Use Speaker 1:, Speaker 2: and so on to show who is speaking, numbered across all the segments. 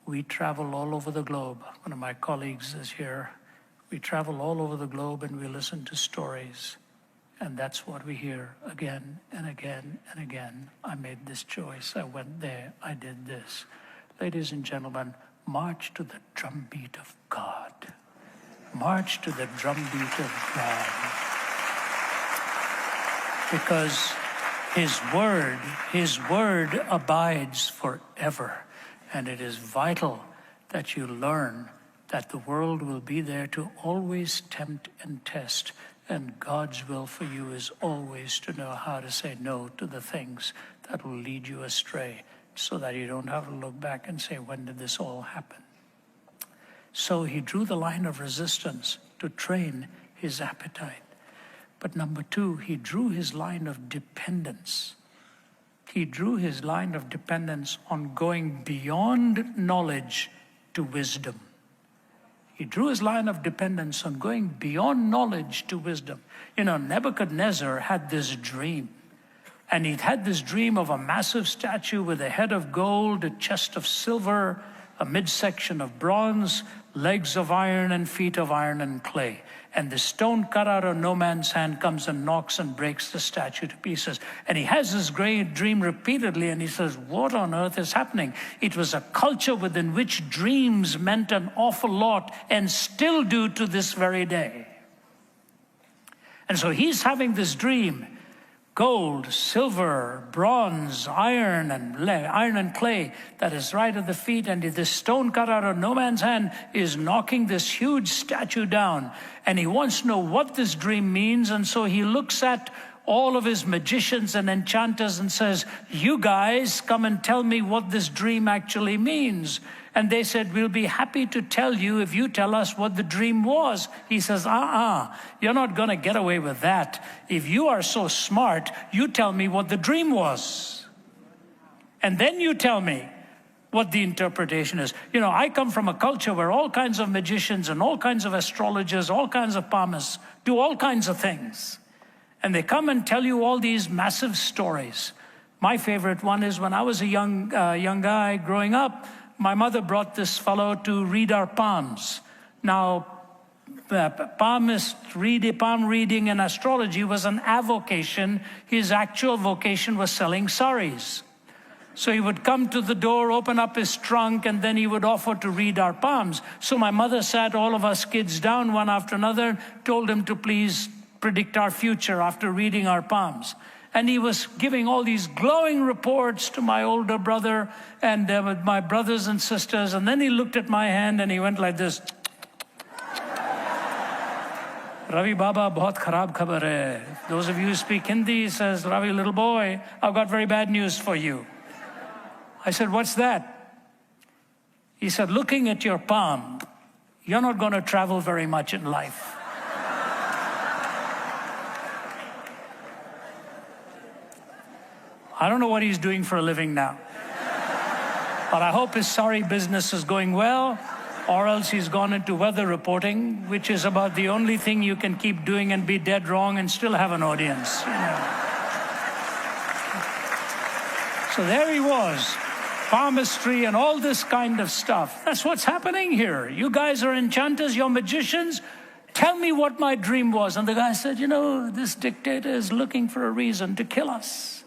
Speaker 1: We travel all over the globe. One of my colleagues is here. We travel all over the globe and we listen to stories. And that's what we hear again and again and again. I made this choice. I went there. I did this. Ladies and gentlemen, march to the drumbeat of God. March to the drumbeat of God. Because His word abides forever. And it is vital that you learn that the world will be there to always tempt and test. And God's will for you is always to know how to say no to the things that will lead you astray, so that you don't have to look back and say, when did this all happen? So he drew the line of resistance to train his appetite. But number two, he drew his line of dependence. He drew his line of dependence on going beyond knowledge to wisdom. He drew his line of dependence on going beyond knowledge to wisdom. You know, Nebuchadnezzar had this dream. And he'd had this dream of a massive statue with a head of gold, a chest of silver, a midsection of bronze, legs of iron and feet of iron and clay. And the stone cut out of no man's hand comes and knocks and breaks the statue to pieces. And he has this great dream repeatedly, and he says, what on earth is happening? It was a culture within which dreams meant an awful lot and still do to this very day. And so he's having this dream. Gold, silver, bronze, iron and clay that is right at the feet, and this stone cut out of no man's hand is knocking this huge statue down. And he wants to know what this dream means, and so he looks at all of his magicians and enchanters and says, you guys come and tell me what this dream actually means. And they said, we'll be happy to tell you if you tell us what the dream was. He says, you're not going to get away with that. If you are so smart, you tell me what the dream was. And then you tell me what the interpretation is. You know, I come from a culture where all kinds of magicians and all kinds of astrologers, all kinds of palmists do all kinds of things. And they come and tell you all these massive stories. My favorite one is when I was a young guy growing up, my mother brought this fellow to read our palms. Now, palm reading and astrology was an avocation. His actual vocation was selling saris. So he would come to the door, open up his trunk, and then he would offer to read our palms. So my mother sat all of us kids down one after another, told him to please predict our future after reading our palms. And he was giving all these glowing reports to my older brother and with my brothers and sisters. And then he looked at my hand and he went like this. Ravi Baba, bahut kharab khabar hai. Those of you who speak Hindi, he says, Ravi, little boy, I've got very bad news for you. I said, what's that? He said, looking at your palm, you're not going to travel very much in life. I don't know what he's doing for a living now. But I hope his sari business is going well, or else he's gone into weather reporting, which is about the only thing you can keep doing and be dead wrong and still have an audience. You know. So there he was, palmistry and all this kind of stuff. That's what's happening here. You guys are enchanters, you're magicians. Tell me what my dream was. And the guy said, you know, this dictator is looking for a reason to kill us.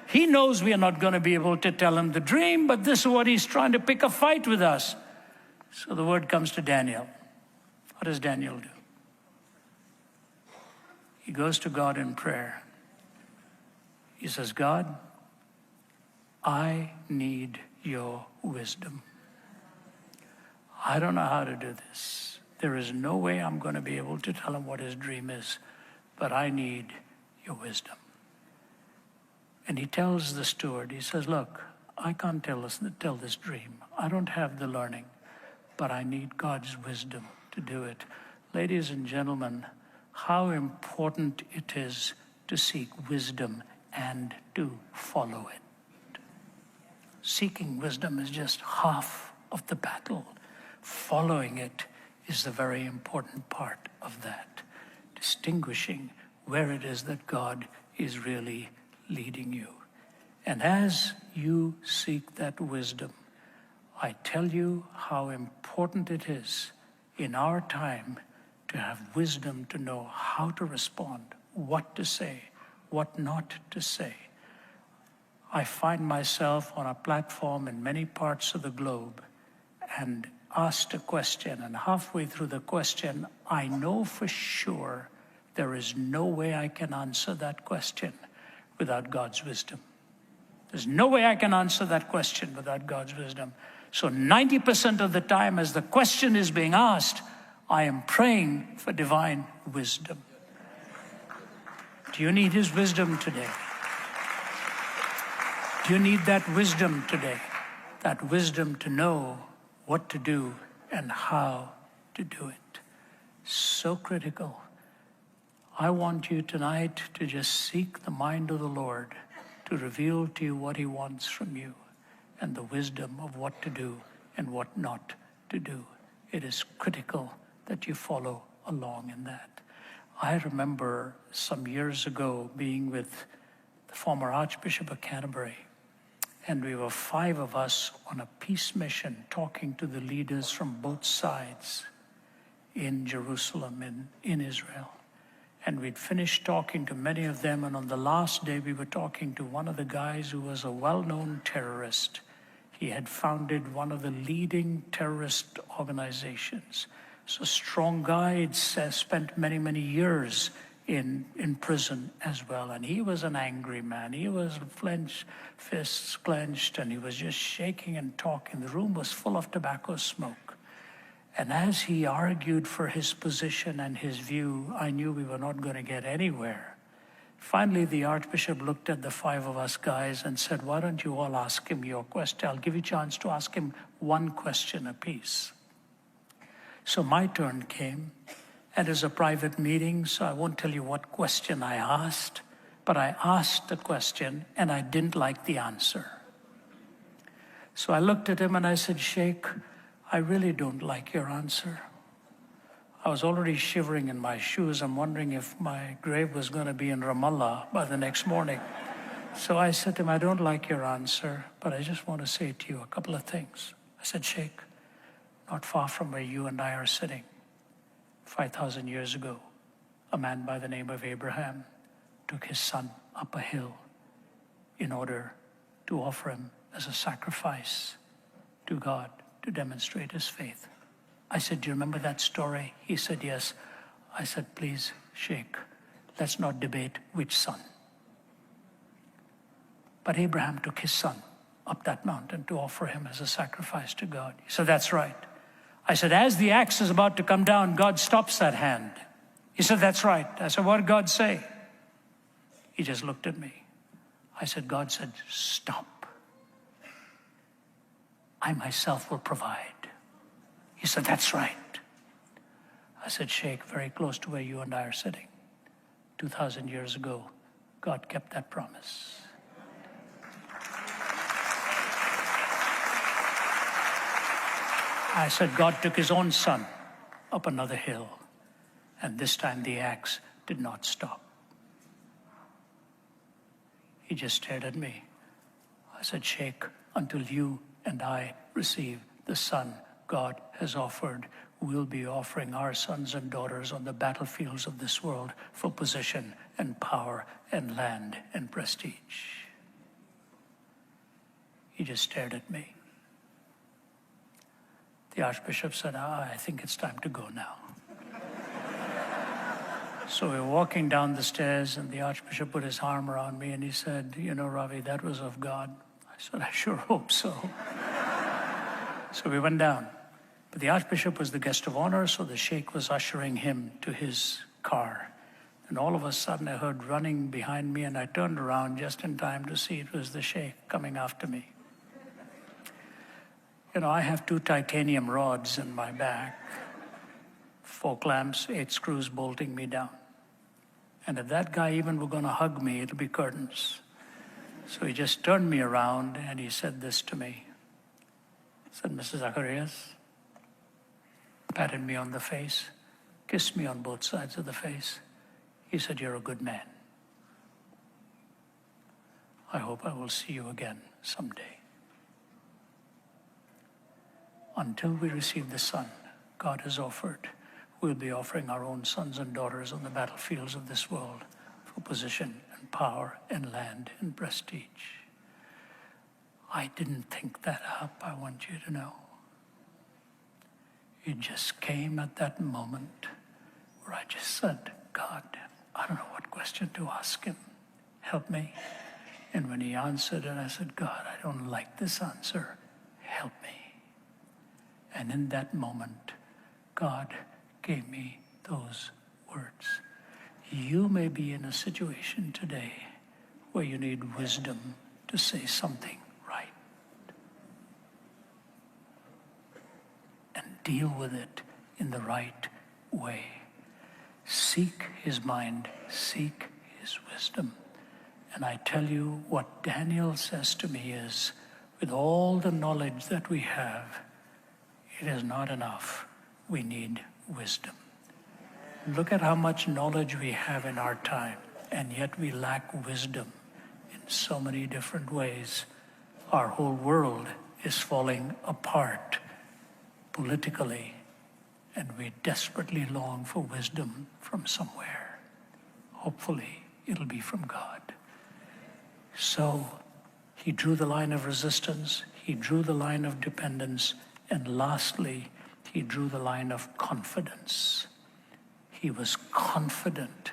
Speaker 1: He knows we are not going to be able to tell him the dream, but this is what he's trying to pick a fight with us. So the word comes to Daniel. What does Daniel do? He goes to God in prayer. He says, God, I need your wisdom. I don't know how to do this. There is no way I'm going to be able to tell him what his dream is, but I need your wisdom. And he tells the steward, he says, look, I can't tell this dream. I don't have the learning, but I need God's wisdom to do it. Ladies and gentlemen, how important it is to seek wisdom and to follow it. Seeking wisdom is just half of the battle. Following it is the very important part of that. Distinguishing where it is that God is really leading you. And as you seek that wisdom, I tell you how important it is in our time to have wisdom to know how to respond, what to say, what not to say. I find myself on a platform in many parts of the globe and asked a question, and halfway through the question, I know for sure there is no way I can answer that question without God's wisdom. There's no way I can answer that question without God's wisdom. So 90% of the time as the question is being asked, I am praying for divine wisdom. Do you need his wisdom today? Do you need that wisdom today? That wisdom to know what to do and how to do it. So critical. I want you tonight to just seek the mind of the Lord to reveal to you what he wants from you and the wisdom of what to do and what not to do. It is critical that you follow along in that. I remember some years ago being with the former Archbishop of Canterbury, and we were 5 of us on a peace mission talking to the leaders from both sides in Jerusalem, in Israel. And we'd finished talking to many of them, and on the last day we were talking to one of the guys who was a well-known terrorist. He had founded one of the leading terrorist organizations. So strong guy, he'd spent many, many years in prison as well. And he was an angry man. He was fists clenched, and he was just shaking and talking. The room was full of tobacco smoke. And as he argued for his position and his view, I knew we were not going to get anywhere. Finally, the Archbishop looked at the 5 of us guys and said, why don't you all ask him your question? I'll give you a chance to ask him one question apiece. So my turn came, and it was a private meeting, so I won't tell you what question I asked, but I asked the question, and I didn't like the answer. So I looked at him and I said, Sheikh, I really don't like your answer. I was already shivering in my shoes. I'm wondering if my grave was going to be in Ramallah by the next morning. So I said to him, I don't like your answer, but I just want to say to you a couple of things. I said, Sheikh, not far from where you and I are sitting, 5,000 years ago, a man by the name of Abraham took his son up a hill in order to offer him as a sacrifice to God to demonstrate his faith. I said, do you remember that story? He said, yes. I said, please, Sheikh, let's not debate which son. But Abraham took his son up that mountain to offer him as a sacrifice to God. He said, that's right. I said, as the axe is about to come down, God stops that hand. He said, that's right. I said, what did God say? He just looked at me. I said, God said, stop. I myself will provide. He said, that's right. I said, Sheikh, very close to where you and I are sitting, 2,000 years ago, God kept that promise. I said, God took his own son up another hill, and this time the axe did not stop. He just stared at me. I said, Sheikh, until you and I receive the son God has offered, we'll be offering our sons and daughters on the battlefields of this world for position and power and land and prestige. He just stared at me. The Archbishop said, I think it's time to go now. So we were walking down the stairs, and the Archbishop put his arm around me, and he said, you know, Ravi, that was of God. I said, I sure hope so. So we went down. But the Archbishop was the guest of honor, so the Sheikh was ushering him to his car. And all of a sudden, I heard running behind me, and I turned around just in time to see it was the Sheikh coming after me. You know, I have 2 titanium rods in my back, 4 clamps, 8 screws bolting me down. And if that guy even were going to hug me, it'll be curtains. So he just turned me around and he said this to me. He said, Mr. Zacharias, patted me on the face, kissed me on both sides of the face. He said, you're a good man. I hope I will see you again someday. until we receive the Son God has offered, we'll be offering our own sons and daughters on the battlefields of this world for position and power and land and prestige. I didn't think that up, I want you to know. It just came at that moment where I just said, God, I don't know what question to ask him. Help me. And when he answered, and I said, God, I don't like this answer. Help me. And in that moment, God gave me those words. You may be in a situation today where you need wisdom to say something right and deal with it in the right way. Seek his mind, seek his wisdom. And I tell you what Daniel says to me is, with all the knowledge that we have, it is not enough. We need wisdom. Look at how much knowledge we have in our time, and yet we lack wisdom in so many different ways. Our whole world is falling apart politically, and we desperately long for wisdom from somewhere. Hopefully, it'll be from God. So he drew the line of resistance, he drew the line of dependence, and lastly, he drew the line of confidence. He was confident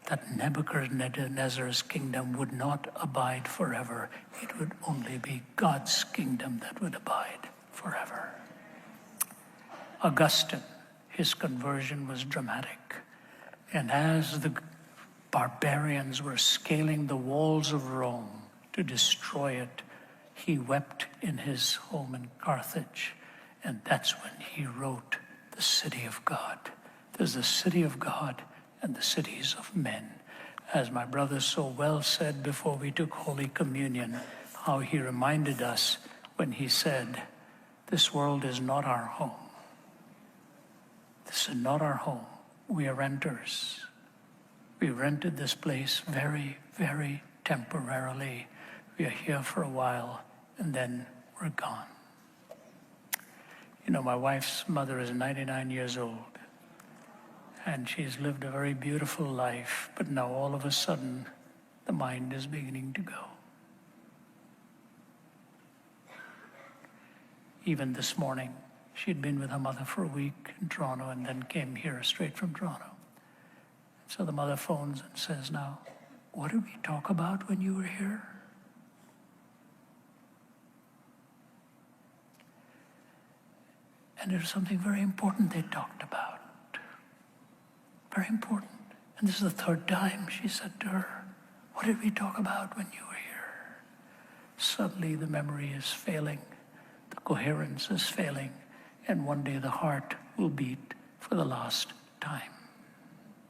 Speaker 1: that Nebuchadnezzar's kingdom would not abide forever. It would only be God's kingdom that would abide forever. Augustine, his conversion was dramatic. And as the barbarians were scaling the walls of Rome to destroy it, he wept in his home in Carthage. And that's when he wrote the city of God. There's the city of God and the cities of men. As my brother so well said before we took Holy Communion, how he reminded us when he said, this world is not our home. This is not our home. We are renters. We rented this place very, very temporarily. We are here for a while, and then we're gone. You know, my wife's mother is 99 years old, and she's lived a very beautiful life, but now all of a sudden, the mind is beginning to go. Even this morning, she'd been with her mother for a week in Toronto and then came here straight from Toronto. So the mother phones and says, now, what did we talk about when you were here? And there's something very important they talked about. Very important. And this is the third time she said to her, what did we talk about when you were here? Suddenly the memory is failing. The coherence is failing. And one day the heart will beat for the last time.